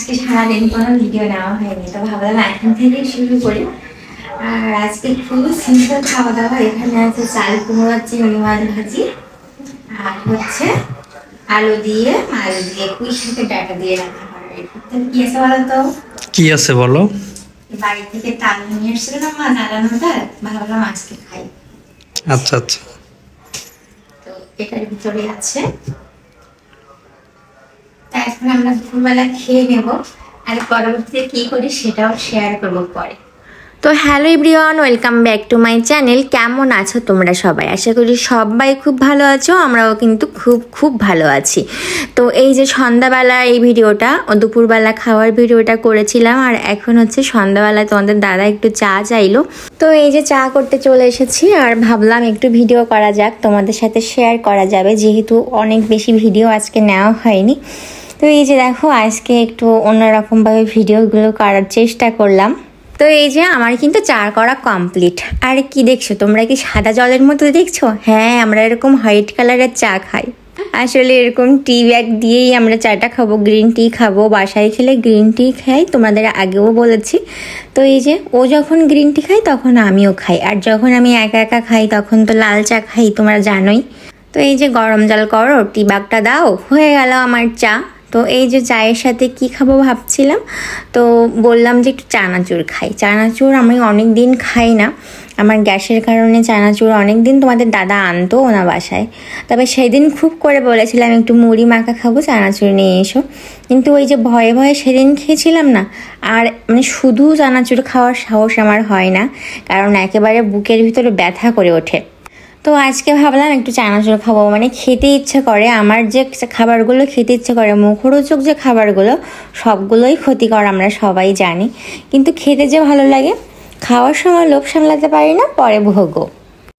আজকে সারাদিন কোনো ভিডিও নেওয়া হয়নি, তো ভাবলাম এখন থেকে শুরু করি। আর আজকে খুব সিম্পল খাওয়া দাওয়া। এখানে আছে চাল কুমড়ো, চিংড়ি মাছ ভাজি, আর হচ্ছে আলু দিয়ে পুঁই শাকের ডাঁটা দিয়ে রান্না করা। কি আছে বলো তো? কি আছে বলো? বাড়ি থেকে তাল নিয়ে এসেছিল না মা, জ্বালানোটা, ভাবলাম আজকে খাই। আচ্ছা আচ্ছা, তো এটার ভিতরে আছে। এখন আমরা দুপুরবেলা খেয়ে নেব, আর পরবর্তীতে কি করি সেটাও শেয়ার করবো পরে। তো hello everyone, welcome back to my channel. কেমন আছো তোমরা সবাই? আশা করি সবাই খুব ভালো আছো, আমরাও কিন্তু খুব ভালো আছি। তো এই যে সন্ধ্যাবেলা এই ভিডিওটা, দুপুরবেলা খাওয়ার ভিডিওটা করেছিলাম, আর এখন হচ্ছে সন্ধ্যাবেলায় তোমাদের দাদা একটু চা চাইলো, তো এই যে চা করতে চলে এসেছি। আর ভাবলাম একটু ভিডিও করা যাক, তোমাদের সাথে শেয়ার করা যাবে, যেহেতু অনেক বেশি ভিডিও আজকে নেওয়া হয়নি। তো এই যে দেখো, আজকে একটু অন্যরকমভাবে ভিডিওগুলো করার চেষ্টা করলাম। তো এই যে আমার কিন্তু চা করা কমপ্লিট। আর কি দেখছো তোমরা? কি সাদা জলের মতো দেখছো? হ্যাঁ, আমরা এরকম হোয়াইট কালারের চা খাই। আসলে এরকম টি ব্যাগ দিয়েই আমরা চাটা খাবো, গ্রিন টি খাবো। বাসায় খেলে গ্রিন টি খাই, তোমাদের আগেও বলেছি। তো এই যে ও যখন গ্রিন টি খাই তখন আমিও খাই, আর যখন আমি একা একা খাই তখন তো লাল চা খাই, তোমরা জানোই। তো এই যে গরম জল করো, টি ব্যাগটা দাও, হয়ে গেল আমার চা। তো এই যে চায়ের সাথে কি খাবো ভাবছিলাম, তো বললাম যে একটু চানাচুর খাই। চানাচুর আমি অনেক দিন খাই না, আমার গ্যাসের কারণে চানাচুর অনেক দিন তোমাদের দাদা আনতো ওনা বাসায়। তবে সেদিন খুব করে বলেছিলাম একটু মুড়ি মাখা খাবো, চানাচুর নিয়ে এসো। কিন্তু ওই যে ভয়ে ভয়ে সেদিন খেয়েছিলাম না, আর মানে শুধু চানাচুর খাওয়ার সাহস আমার হয় না, কারণ একেবারে বুকের ভিতরে ব্যথা করে ওঠে। তো আজকে ভাবলাম একটু চানাচুর খাবো, মানে খেতে ইচ্ছে করে। আমার যে খাবারগুলো খেতে ইচ্ছে করে, মুখরোচক যে খাবারগুলো, সবগুলোই ক্ষতিকর আমরা সবাই জানি, কিন্তু খেতে যে ভালো লাগে, খাওয়ার সময় লোভ সামলাতে পারি না, পরে ভোগও।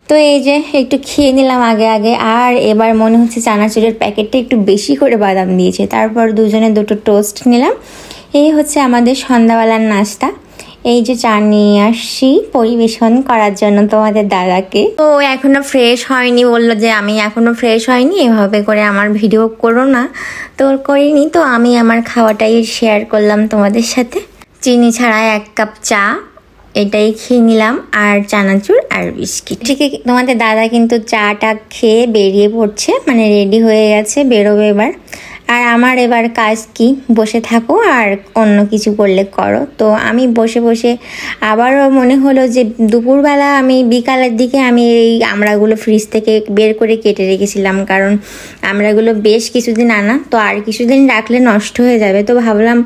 তো এই যে একটু খেয়ে নিলাম আগে আগে। আর এবার মনে হচ্ছে চানাচুরের প্যাকেটটা একটু বেশি করে বাদাম দিয়েছে। তারপর দুজনে দুটো টোস্ট নিলাম। এই হচ্ছে আমাদের সন্ধ্যাবেলার নাস্তা। এই যে চা নিয়ে আসছি পরিবেশন করার জন্য তোমাদের দাদাকে। তো এখনো ফ্রেশ হয়নি, বললো যে আমি এখনো ফ্রেশ হয়নি, এভাবে করে আমার ভিডিও করো না। তো করিনি, তো আমি আমার খাওয়াটাই শেয়ার করলাম তোমাদের সাথে। চিনি ছাড়া 1 কাপ চা, এটাই খেয়ে নিলাম, আর চানাচুর আর বিস্কিট। ঠিক তোমাদের দাদা কিন্তু চাটা খেয়ে বেরিয়ে পড়ছে, মানে রেডি হয়ে গেছে, বেরোবে এবার। আর আমার এবার কাজ কি, বসে থাকো আর অন্য কিছু করলে করো। তো আমি বসে বসে আবারও মনে হলো যে দুপুরবেলা আমি বিকালের দিকে আমি এই আমড়াগুলো ফ্রিজ থেকে বের করে কেটে রেখেছিলাম, কারণ আমড়াগুলো বেশ কিছুদিন আনা, তো আর কিছুদিন রাখলে নষ্ট হয়ে যাবে। তো ভাবলাম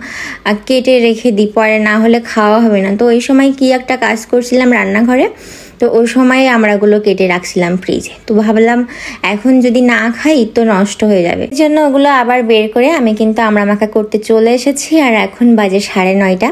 কেটে রেখে দিই, পরে না হলে খাওয়া হবে না। তো ওই সময় কি একটা কাজ করছিলাম রান্নাঘরে, তো ওই সময় আমড়াগুলো কেটে রাখছিলাম ফ্রিজে। তো ভাবলাম এখন যদি না খাই তো নষ্ট হয়ে যাবে, এই জন্য ওগুলো আবার বের করে আমি কিন্তু আমড়া মাখা করতে চলে এসেছি। আর এখন বাজে 9:30।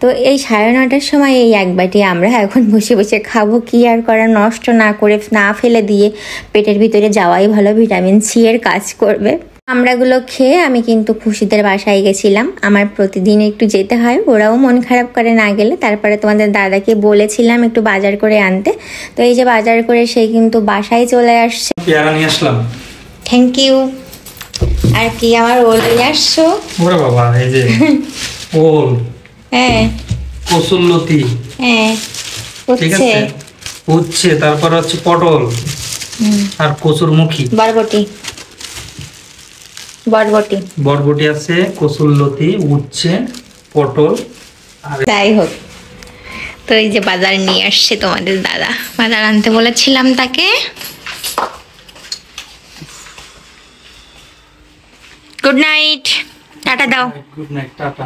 তো এই 9:30টার সময় এই 1 বাটি আমরা এখন বসে বসে খাবো। কি আর করা, নষ্ট না করে না ফেলে দিয়ে পেটের ভিতরে যাওয়াই ভালো, ভিটামিন সি এর কাজ করবে। আমড়াগুলো খেয়ে আমি কিন্তু খুশিদের বাসায় গেছিলাম। আমার প্রতিদিন একটু যেতে হয়, ওরাও মন খারাপ করে না গেলে। তারপরে তোমাদের দাদাকে বলেছিলাম একটু বাজার করে আনতে, তো এই যে বাজার করে সে কিন্তু বাসায় চলে আসছে। পেয়ারা নিয়ে আসলাম। Thank you. আর কি আমার ওল নিয়ে আসছো? ওরে বাবা, এই যে ওল, হ্যাঁ কসুল্লতি, হ্যাঁ ঠিক আছে, উচ্ছে, তারপর হচ্ছে পটল আর কচুরমুখী, বরবটি বরবটি আছে, কসুল্লতি, উচ্ছে, পটল। যাই হোক, তো এই যে বাজার নিয়ে আসছে তোমাদের দাদা, বাজার আনতে বলেছিলাম তাকে। গুড নাইট, টাটা দাও। Good night, tata.